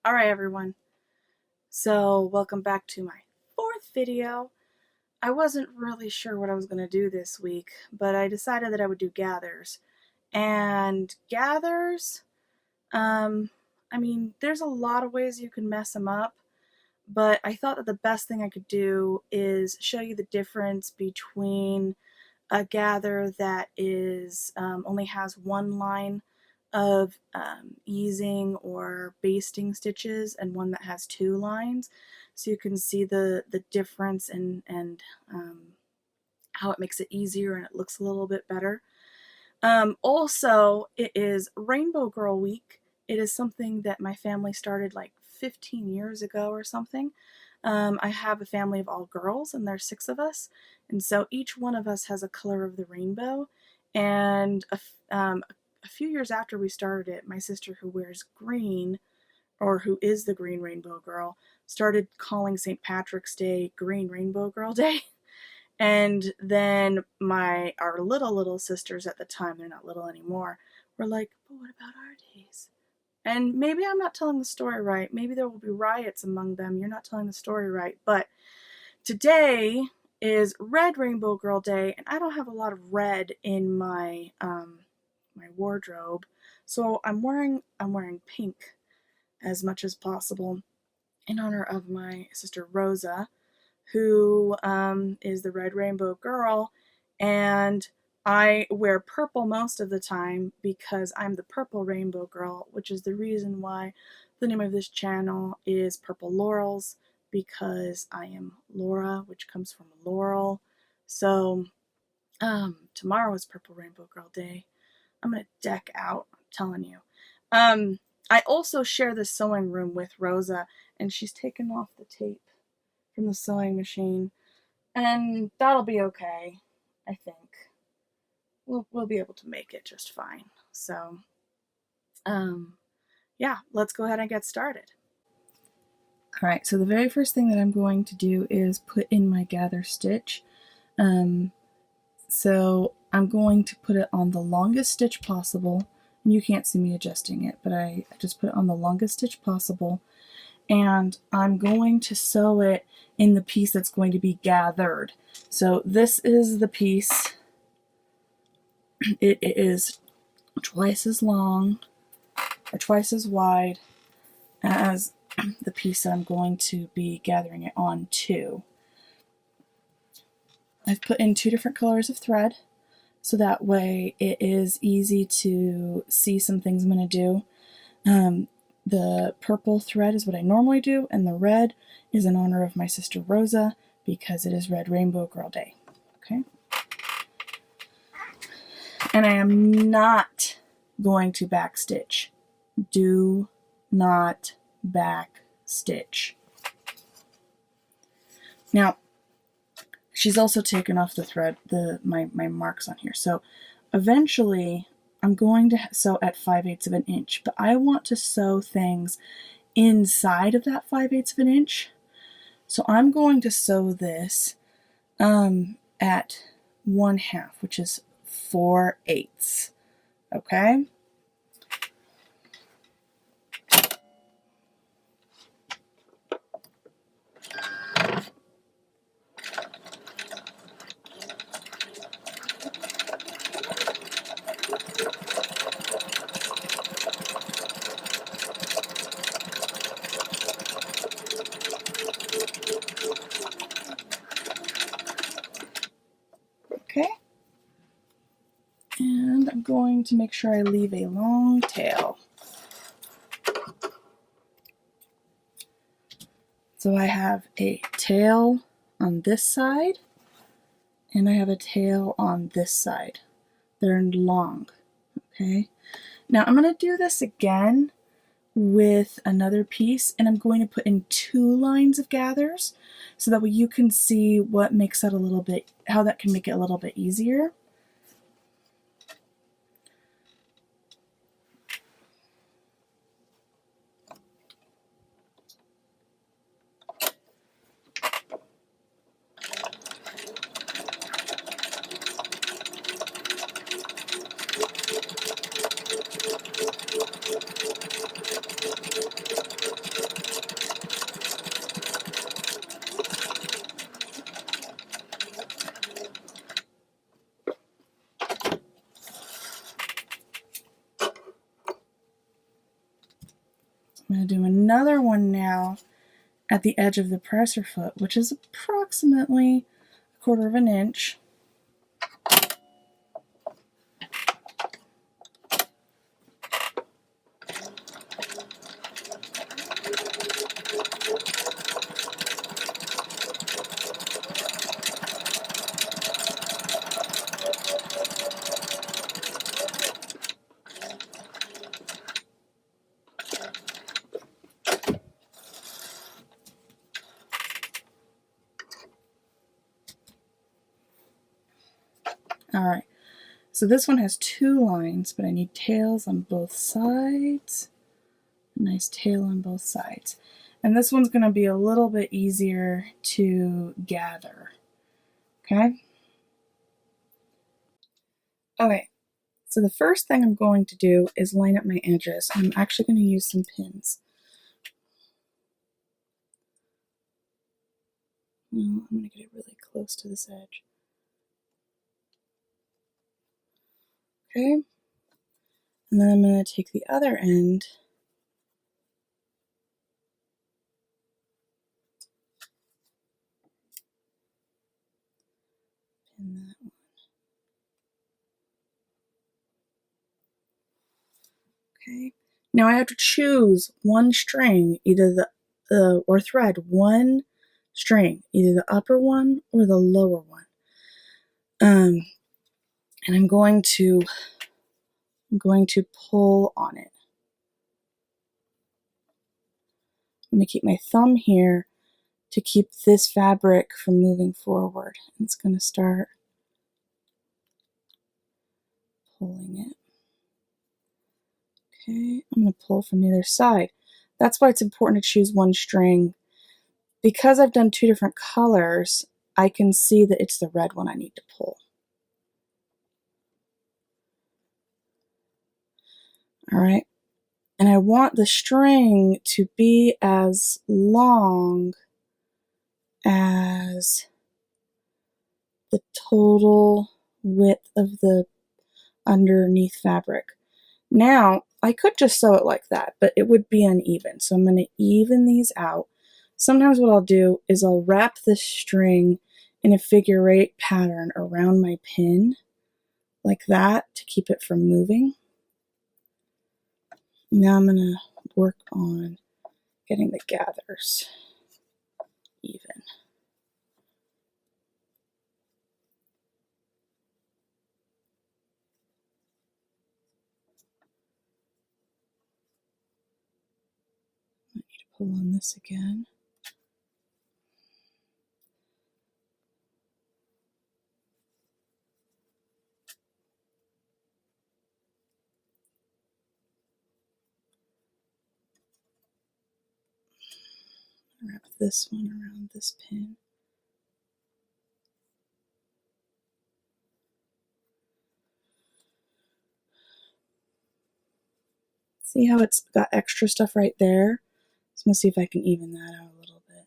Alright everyone, so welcome back to my fourth video. I wasn't really sure what I was going to do this week, but I decided that I would do gathers. And gathers, I mean, there's a lot of ways you can mess them up, but I thought that the best thing I could do is show you the difference between a gather that is only has one line of easing or basting stitches and one that has two lines, so you can see the difference and how it makes it easier and it looks a little bit better. Also, it is Rainbow Girl Week. It is something that my family started like 15 years ago or something. I have a family of all girls, and there's 6 of us, and so each one of us has a color of the rainbow. And a few years after we started it, my sister, who wears green, or who is the Green Rainbow Girl, started calling St. Patrick's Day Green Rainbow Girl Day. And then our little sisters at the time, they're not little anymore, were like, but what about our days? And maybe I'm not telling the story right. Maybe there will be riots among them. You're not telling the story right. But today is Red Rainbow Girl Day, and I don't have a lot of red in my my wardrobe, so I'm wearing pink as much as possible in honor of my sister Rosa, who is the Red Rainbow Girl, and I wear purple most of the time because I'm the Purple Rainbow Girl, which is the reason why the name of this channel is Purple Laurels, because I am Laura, which comes from laurel. So tomorrow is Purple Rainbow Girl Day. I'm gonna deck out, I'm telling you. I also share the sewing room with Rosa, and she's taken off the tape from the sewing machine, and that'll be okay. I think we'll be able to make it just fine. So yeah, let's go ahead and get started. All right, so the very first thing that I'm going to do is put in my gather stitch. So I'm going to put it on the longest stitch possible, and you can't see me adjusting it, but I just put it on the longest stitch possible, and I'm going to sew it in the piece that's going to be gathered. So this is the piece. It is twice as long or twice as wide as the piece that I'm going to be gathering it on to. I've put in 2 different colors of thread, so that way it is easy to see some things I'm going to do. The purple thread is what I normally do, and the red is in honor of my sister Rosa because it is Red Rainbow Girl Day. Okay? And I am not going to back stitch. Do not back stitch. Now, she's also taken off the thread, my marks on here. So eventually I'm going to sew at 5/8 of an inch, but I want to sew things inside of that 5/8 of an inch. So I'm going to sew this at 1/2, which is 4/8. Okay? Okay? And I'm going to make sure I leave a long tail. So I have a tail on this side, and I have a tail on this side. They're long, okay? Now I'm going to do this again with another piece, and I'm going to put in 2 lines of gathers so that way you can see what makes that a little bit, how that can make it a little bit easier. I'm going to do another one now at the edge of the presser foot, which is approximately 1/4 of an inch. All right, so this one has 2 lines, but I need tails on both sides. A nice tail on both sides. And this one's going to be a little bit easier to gather. Okay? Okay, so the first thing I'm going to do is line up my edges. I'm actually going to use some pins. Well, I'm going to get it really close to this edge. Okay? And then I'm going to take the other end pin that one. Okay. Now I have to choose one string, either or thread one string, either the upper one or the lower one. And I'm going to pull on it. I'm going to keep my thumb here to keep this fabric from moving forward. It's going to start pulling it. Okay, I'm going to pull from the other side. That's why it's important to choose one string. Because I've done 2 different colors, I can see that it's the red one I need to pull. All right, and I want the string to be as long as the total width of the underneath fabric. Now, I could just sew it like that, but it would be uneven. So I'm going to even these out. Sometimes what I'll do is I'll wrap this string in a figure-8 pattern around my pin, like that, to keep it from moving. Now I'm going to work on getting the gathers even. I need to pull on this again. Wrap this one around this pin. See how it's got extra stuff right there? So I'm going to see if I can even that out a little bit.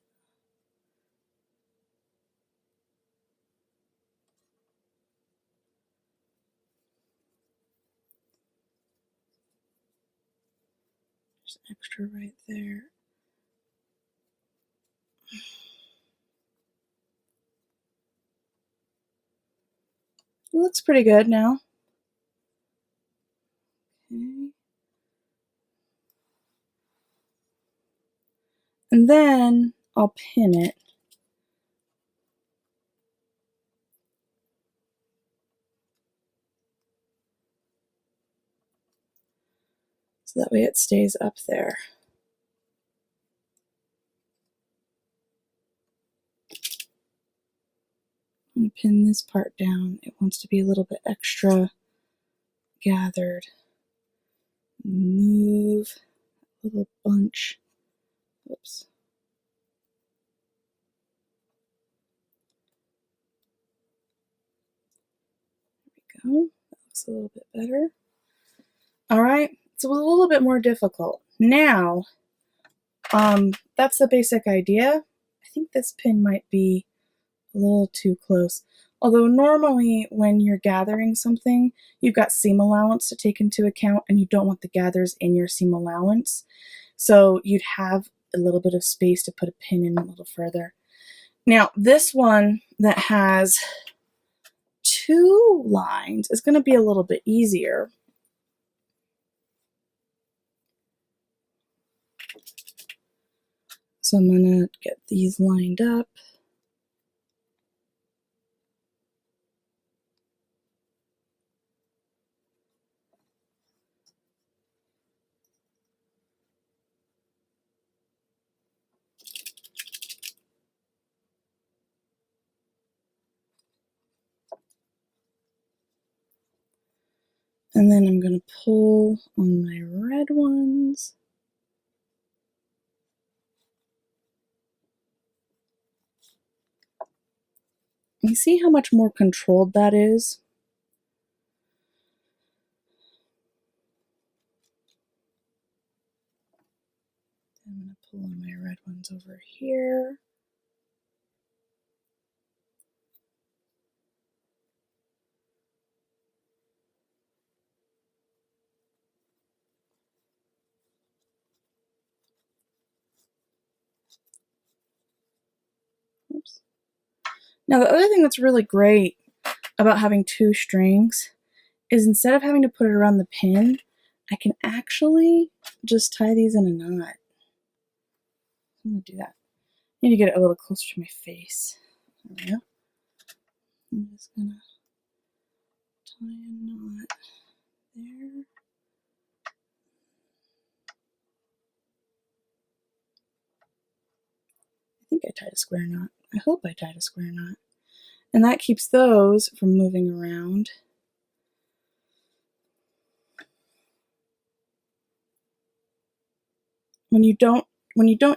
There's extra right there. It looks pretty good now. Okay. And then I'll pin it. So that way it stays up there. I'm going to pin this part down. It wants to be a little bit extra gathered. Move a little bunch. Oops. There we go. That looks a little bit better. All right, so it was a little bit more difficult. Now, that's the basic idea. I think this pin might be a little too close. Although normally when you're gathering something, you've got seam allowance to take into account and you don't want the gathers in your seam allowance. So you'd have a little bit of space to put a pin in a little further. Now this one that has 2 lines is going to be a little bit easier. So I'm going to get these lined up. And then I'm going to pull on my red ones. You see how much more controlled that is? I'm going to pull on my red ones over here. Oops. Now the other thing that's really great about having 2 strings is instead of having to put it around the pin, I can actually just tie these in a knot. I'm going to do that. I need to get it a little closer to my face. There we go. I'm just going to tie a knot there. I think I tied a square knot. I hope I tied a square knot. And that keeps those from moving around. When you don't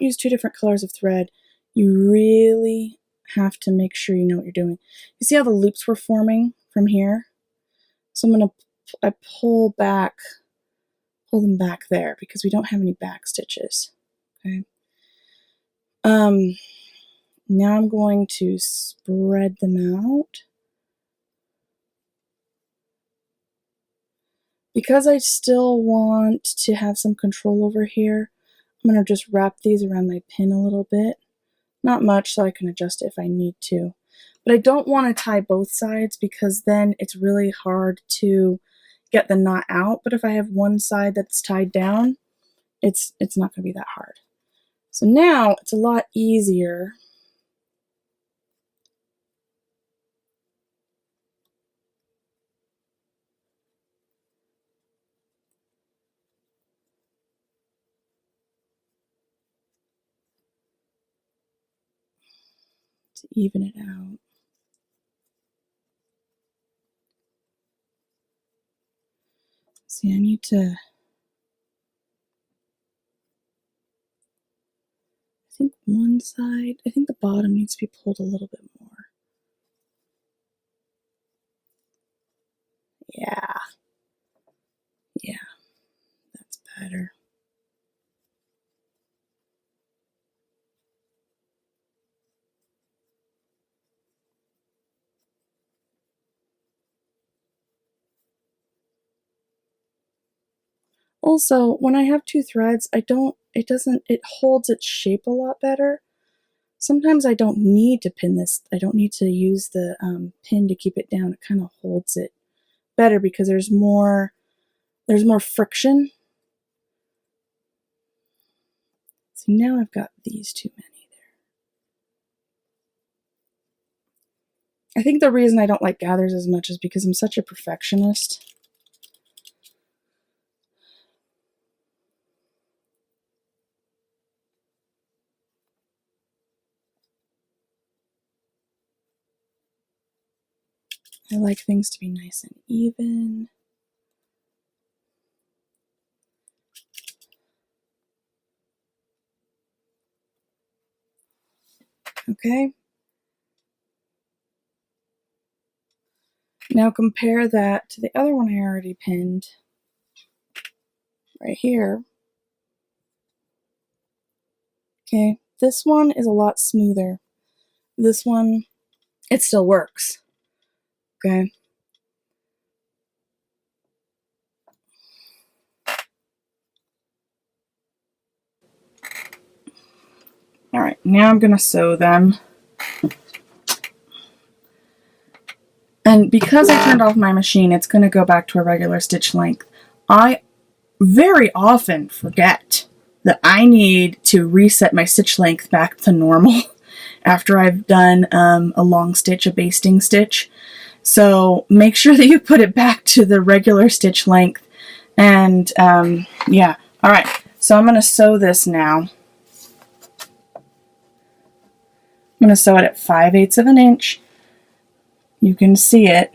use 2 different colors of thread, you really have to make sure you know what you're doing. You see how the loops were forming from here? So I pull them back there because we don't have any back stitches. Okay. Now I'm going to spread them out. Because I still want to have some control over here, I'm going to just wrap these around my pin a little bit. Not much, so I can adjust it if I need to. But I don't want to tie both sides because then it's really hard to get the knot out. But if I have one side that's tied down, it's not going to be that hard. So now it's a lot easier to even it out. See, I need to, I think the bottom needs to be pulled a little bit more. Yeah, that's better. Also, when I have 2 threads, it holds its shape a lot better. Sometimes I don't need to pin this. I don't need to use the pin to keep it down. It kind of holds it better because there's more friction. See, now I've got these too many there. I think the reason I don't like gathers as much is because I'm such a perfectionist. I like things to be nice and even. Okay. Now compare that to the other one I already pinned right here. Okay, this one is a lot smoother. This one, it still works, Okay. All right, now I'm going to sew them. And because I turned off my machine, it's going to go back to a regular stitch length. I very often forget that I need to reset my stitch length back to normal after I've done a long stitch, a basting stitch. So make sure that you put it back to the regular stitch length. And yeah, all right. So I'm going to sew this now. I'm going to sew it at 5/8 of an inch. You can see it.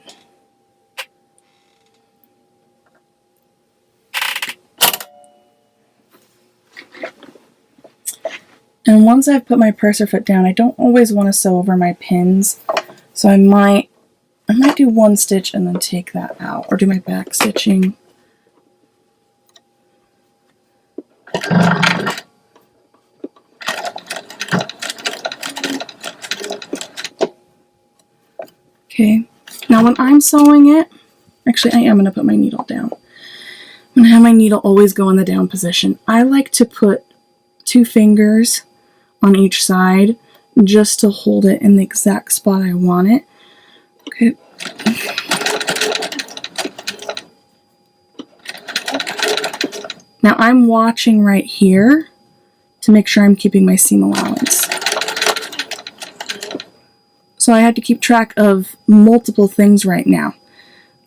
And once I've put my purser foot down, I don't always want to sew over my pins. So I might do one stitch and then take that out, or do my back stitching. Okay, now when I'm sewing it, actually I am going to put my needle down. I'm going to have my needle always go in the down position. I like to put 2 fingers on each side just to hold it in the exact spot I want it. Okay. Now I'm watching right here to make sure I'm keeping my seam allowance. So I had to keep track of multiple things right now.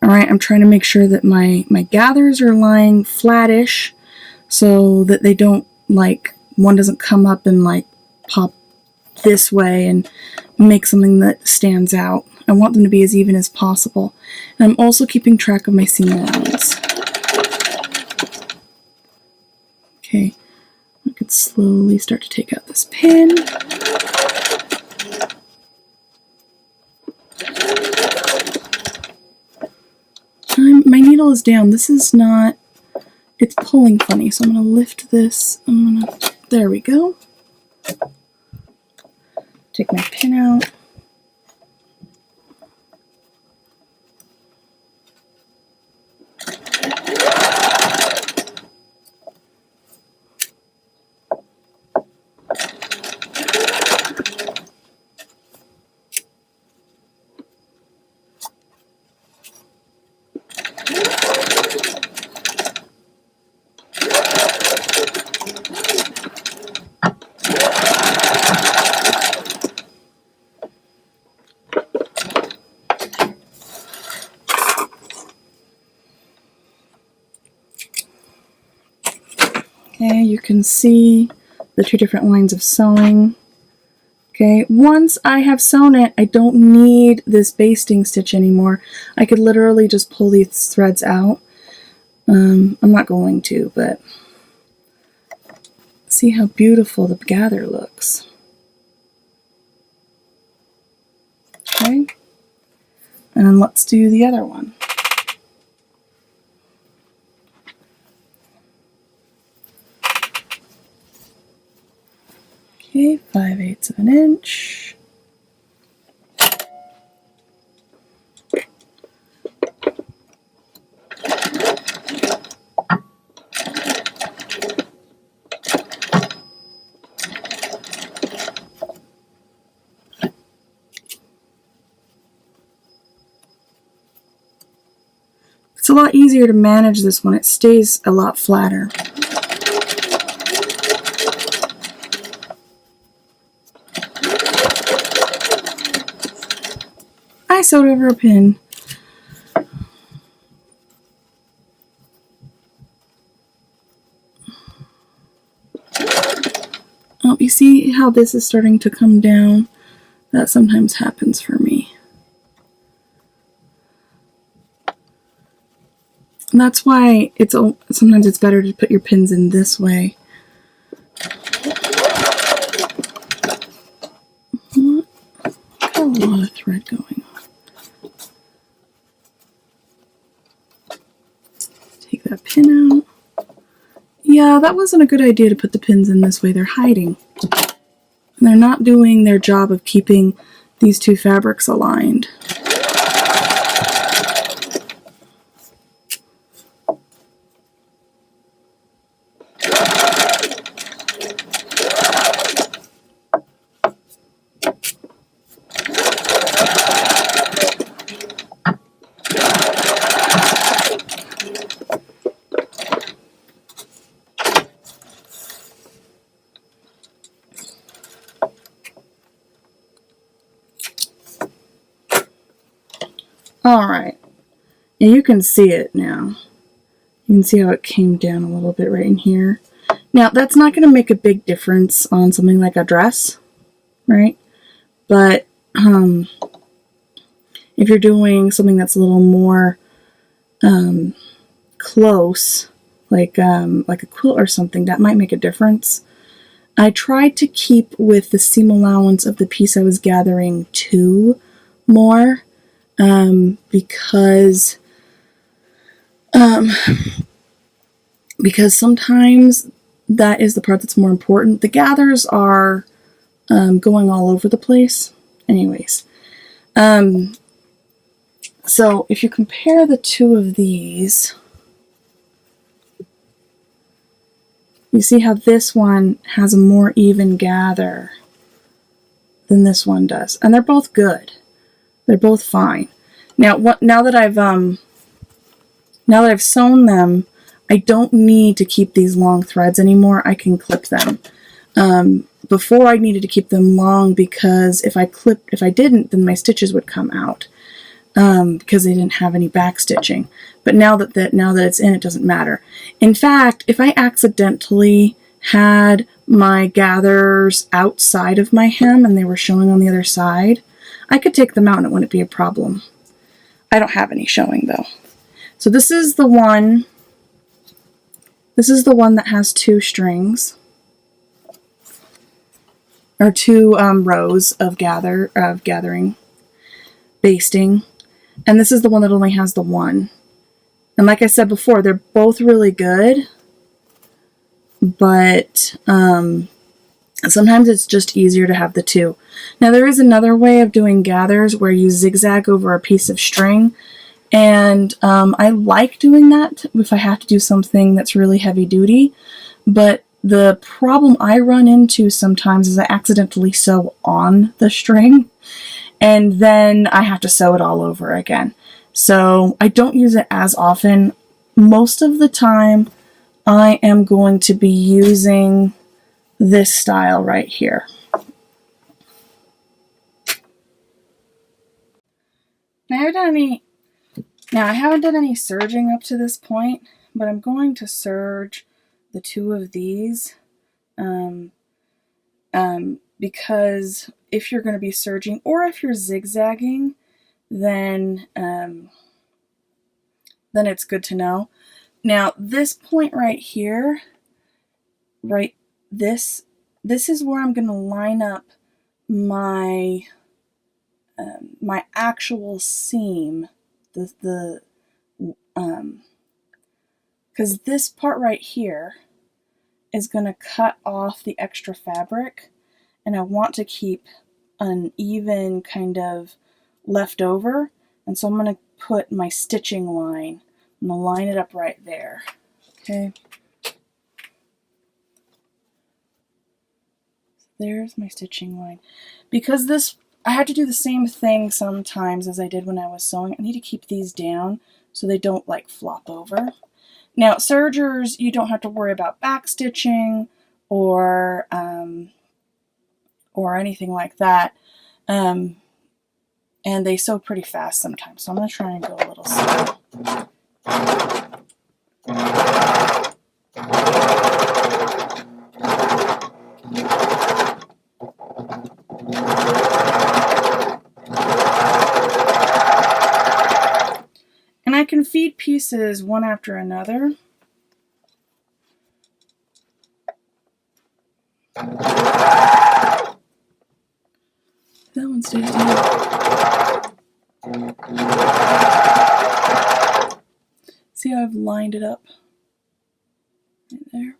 Alright, I'm trying to make sure that my gathers are lying flattish so that they don't, like, one doesn't come up and like pop this way and make something that stands out. I want them to be as even as possible. And I'm also keeping track of my seam allowance. Okay, I could slowly start to take out this pin. My needle is down. This is not, it's pulling funny, so I'm going to lift this. There we go. Take my pin out. Okay, you can see the 2 different lines of sewing. Okay, once I have sewn it, I don't need this basting stitch anymore. I could literally just pull these threads out. I'm not going to, but see how beautiful the gather looks. Okay, and let's do the other one. Okay, 5/8 of an inch. It's a lot easier to manage this one. It stays a lot flatter. I sewed over a pin. Oh, you see how this is starting to come down? That sometimes happens for me. And that's why sometimes it's better to put your pins in this way. Got a lot of thread going on. Take that pin out. Yeah, that wasn't a good idea to put the pins in this way. They're hiding. And they're not doing their job of keeping these 2 fabrics aligned. All right. And you can see it now. You can see how it came down a little bit right in here. Now, that's not going to make a big difference on something like a dress, right? But if you're doing something that's a little more close, like a quilt or something, that might make a difference. I tried to keep with the seam allowance of the piece I was gathering 2 more because sometimes that is the part that's more important. The gathers are going all over the place. Anyways, so if you compare the 2 of these, you see how this one has a more even gather than this one does. And they're both good. They're both fine. Now that I've sewn them, I don't need to keep these long threads anymore. I can clip them. Before I needed to keep them long because if I didn't, then my stitches would come out because they didn't have any back stitching. But now that it's in, it doesn't matter. In fact, if I accidentally had my gathers outside of my hem and they were showing on the other side, I could take them out and it wouldn't be a problem. I don't have any showing though. So this is the one that has 2 strings, or 2 rows of gathering, basting, and this is the one that only has the 1. And like I said before, they're both really good, but sometimes it's just easier to have the 2. Now there is another way of doing gathers where you zigzag over a piece of string, and I like doing that if I have to do something that's really heavy duty, but the problem I run into sometimes is I accidentally sew on the string, and then I have to sew it all over again. So I don't use it as often. Most of the time, I am going to be using this style right here. I haven't done any serging up to this point, but I'm going to serge the 2 of these because if you're going to be serging or if you're zigzagging, then it's good to know. Now this point right here, this is where I'm going to line up my my actual seam, because this part right here is going to cut off the extra fabric, and I want to keep an even kind of left over, and so I'm going to put my stitching line. I'm going to line it up right there. Okay. There's my stitching line. Because I have to do the same thing sometimes as I did when I was sewing. I need to keep these down so they don't like flop over. Now, sergers, you don't have to worry about back stitching or anything like that. And they sew pretty fast sometimes. So I'm going to try and go a little slow. And I can feed pieces one after another. That one stays down. See how I've lined it up right there?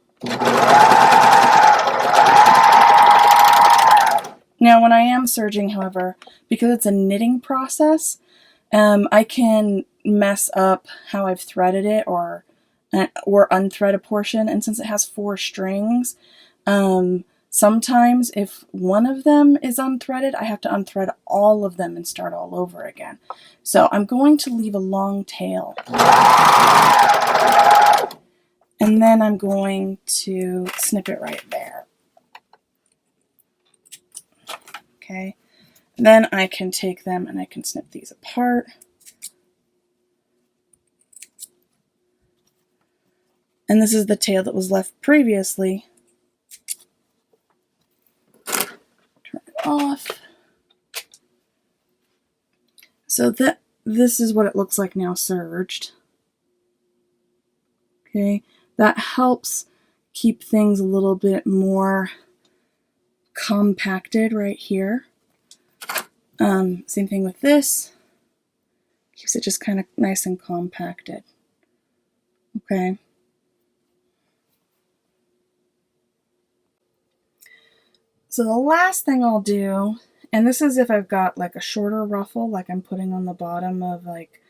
Now when I am serging, however, because it's a knitting process, I can mess up how I've threaded it or unthread a portion, and since it has 4 strings, sometimes if one of them is unthreaded, I have to unthread all of them and start all over again. So I'm going to leave a long tail. And then I'm going to snip it right there. Okay. Then I can take them and I can snip these apart. And this is the tail that was left previously. Turn it off. So this is what it looks like now serged. Okay, that helps keep things a little bit more compacted right here. Same thing with this. Keeps it just kind of nice and compacted. Okay. So the last thing I'll do, and this is if I've got like a shorter ruffle, like I'm putting on the bottom of like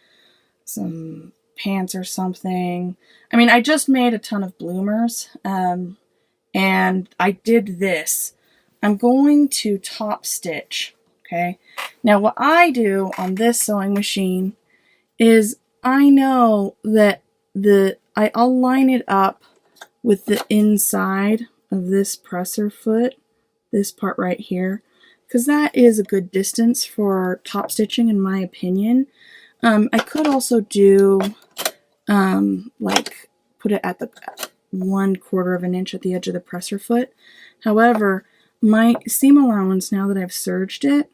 some pants or something. I mean, I just made a ton of bloomers, and I did this. I'm going to top stitch, okay? Now what I do on this sewing machine is I know that I'll line it up with the inside of this presser foot, this part right here, because that is a good distance for top stitching in my opinion. I could also do like put it at the 1/4 of an inch at the edge of the presser foot. However, my seam allowance, now that I've serged it,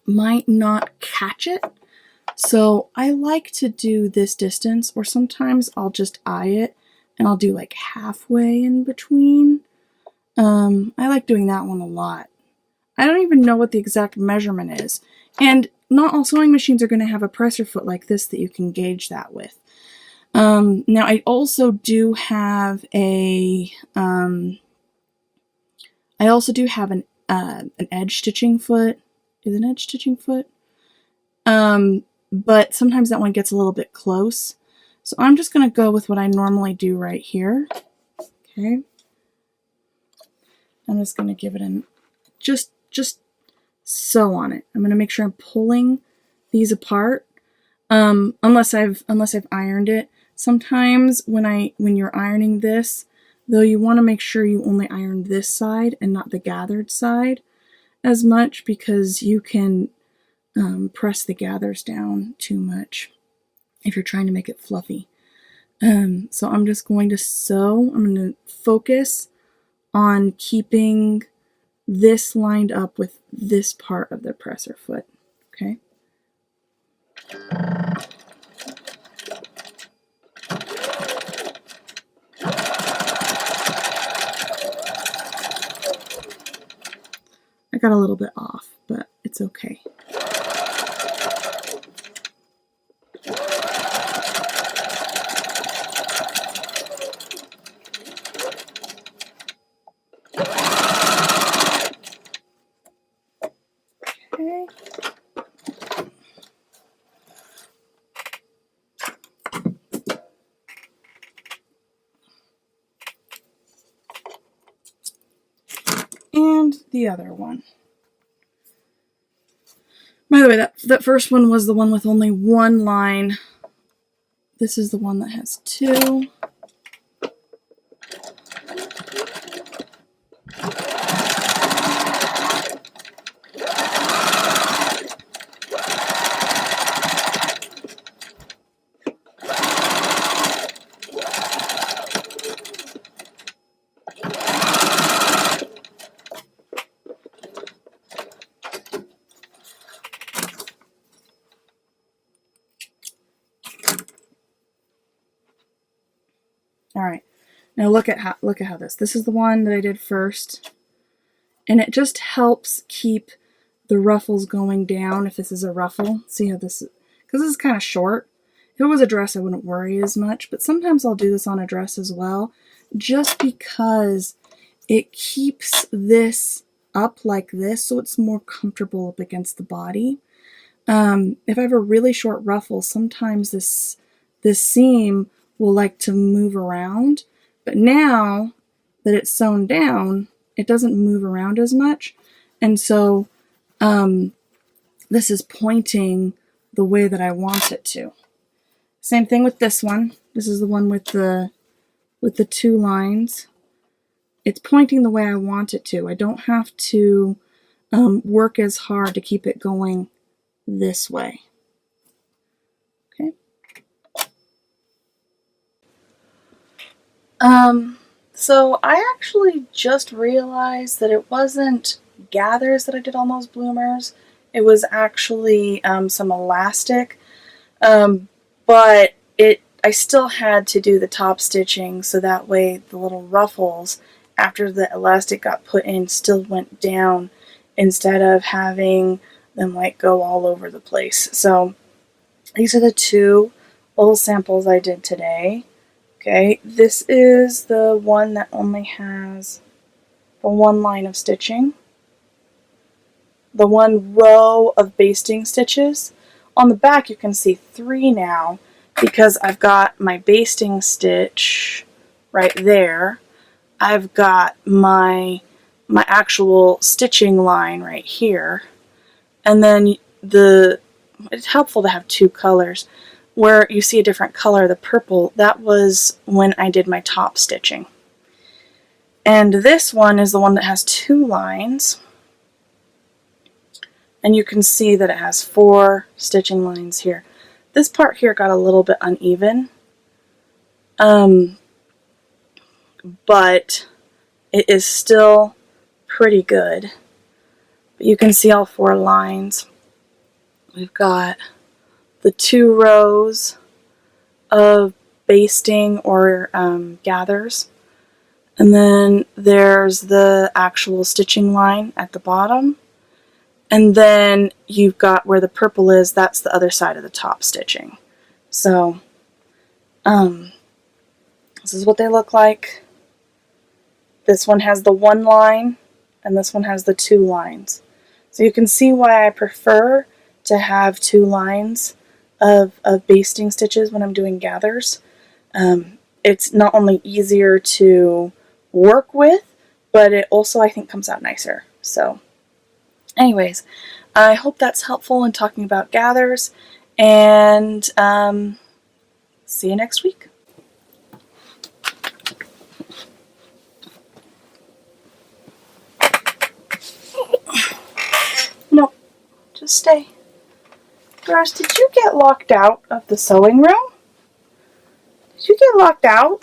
might not catch it. So I like to do this distance, or sometimes I'll just eye it and I'll do like halfway in between. I like doing that one a lot. I don't even know what the exact measurement is. And not all sewing machines are going to have a presser foot like this that you can gauge that with. Now I also do have an edge stitching foot. Is an edge stitching foot? But sometimes that one gets a little bit close. So I'm just going to go with what I normally do right here. Okay. I'm just going to give it an just sew on it. I'm going to make sure I'm pulling these apart. Unless I've ironed it. Sometimes when you're ironing this, though, you want to make sure you only iron this side and not the gathered side as much, because you can press the gathers down too much if you're trying to make it fluffy. So I'm just going to sew. I'm going to focus on keeping this lined up with this part of the presser foot. Okay. I got a little bit off, but it's okay. Okay. And the other one. By the way, that first one was the one with only one line. This is the one that has two. All right, now look at how this is the one that I did first, and it just helps keep the ruffles going down. If this is a ruffle, see how this is, because this is kind of short. If it was a dress, I wouldn't worry as much, but sometimes I'll do this on a dress as well, just because it keeps this up like this, so it's more comfortable up against the body. If I have a really short ruffle, sometimes this seam will like to move around, but now that it's sewn down, it doesn't move around as much, and so this is pointing the way that I want it to. Same thing with this one. This is the one with the two lines. It's pointing the way I want it to. I don't have to work as hard to keep it going this way. Okay. So I actually just realized that it wasn't gathers that I did on those bloomers. It was actually some elastic, but I still had to do the top stitching so that way the little ruffles after the elastic got put in still went down instead of having them like go all over the place. So these are the two little samples I did today. Okay, this is the one that only has the one line of stitching, the one row of basting stitches. On the back you can see 3 now because I've got my basting stitch right there. I've got my actual stitching line right here. And then it's helpful to have 2 colors. Where you see a different color, the purple, that was when I did my top stitching. And this one is the one that has 2 lines. And you can see that it has 4 stitching lines here. This part here got a little bit uneven, but it is still pretty good. But you can see all 4 lines. We've got the 2 rows of basting or gathers, and then there's the actual stitching line at the bottom. And then you've got where the purple is, that's the other side of the top stitching. So, this is what they look like. This one has the 1 line, and this one has the 2 lines. So you can see why I prefer to have 2 lines of basting stitches when I'm doing gathers. It's not only easier to work with, but it also, I think, comes out nicer. So, anyways, I hope that's helpful in talking about gathers, and see you next week. No, just stay. Gosh, did you get locked out of the sewing room? Did you get locked out?